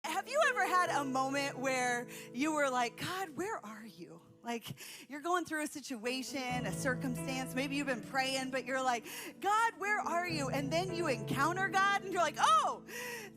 Have you ever had a moment where you were like, God, where are you? Like you're going through a situation, a circumstance, maybe you've been praying, but you're like, God, where are you? And then you encounter God and you're like, oh,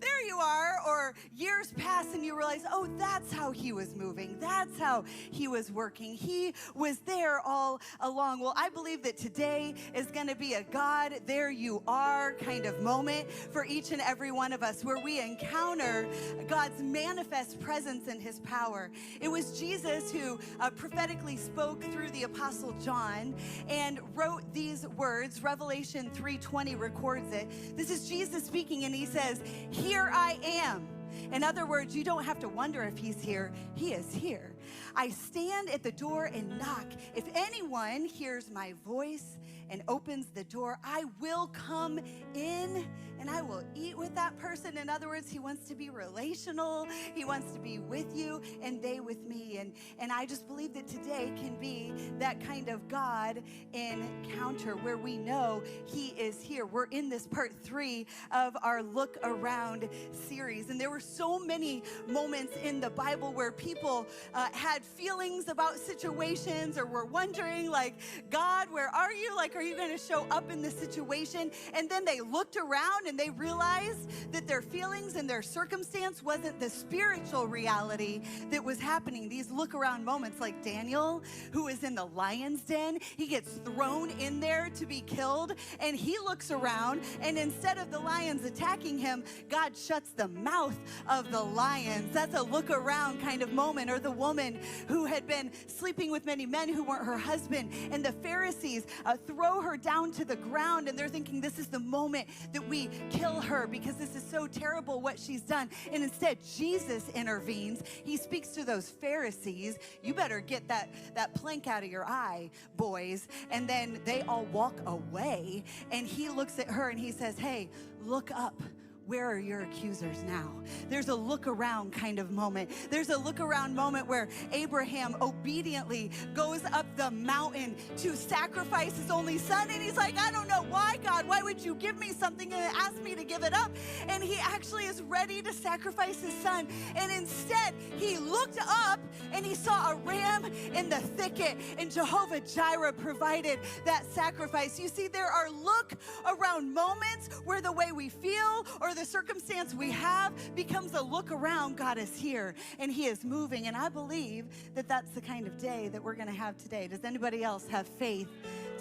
there you are. Or years pass and you realize, oh, that's how he was moving. That's how he was working. He was there all along. Well, I believe that today is going to be a God, there you are kind of moment for each and every one of us where we encounter God's manifest presence and his power. It was Jesus who prophetically spoke through the Apostle John and wrote these words. Revelation 3:20 records it. This is Jesus speaking, and he says, "Here I am." In other words, you don't have to wonder if he's here. He is here. I stand at the door and knock. If anyone hears my voice and opens the door, I will come in and I will eat with that person. In other words, he wants to be relational. He wants to be with you and they with me. And I just believe that today can be that kind of God encounter where we know he is here. We're in this part 3 of our Look Around series. And there were so many moments in the Bible where people had feelings about situations or were wondering like, God, where are you? Like, are you going to show up in this situation? And then they looked around and they realized that their feelings and their circumstance wasn't the spiritual reality that was happening. These look around moments, like Daniel, who is in the lion's den, he gets thrown in there to be killed, and he looks around, and instead of the lions attacking him, God shuts the mouth of the lions. That's a look around kind of moment. Or the woman who had been sleeping with many men who weren't her husband, and the Pharisees throw her down to the ground, and they're thinking, this is the moment that we kill her because this is so terrible what she's done. And instead, Jesus intervenes. He speaks to those Pharisees, you better get that plank out of your eye, boys. And then they all walk away, and he looks at her and he says, hey, look up. Where are your accusers now? There's a look around kind of moment. There's a look around moment where Abraham obediently goes up the mountain to sacrifice his only son. And he's like, I don't know why, God, why would you give me something and ask me to give it up? And he actually is ready to sacrifice his son. And instead, he looked up and he saw a ram in the thicket, and Jehovah Jireh provided that sacrifice. You see, there are look around moments where the way we feel or the circumstance we have becomes a look around. God is here and he is moving. And I believe that that's the kind of day that we're going to have today. Does anybody else have faith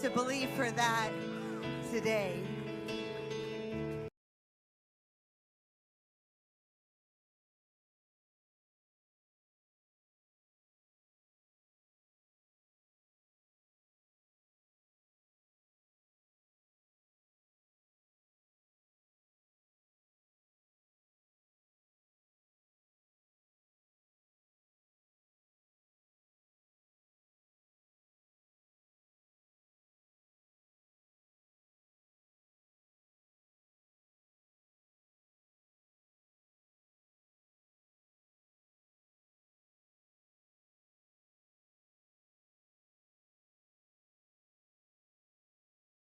to believe for that today?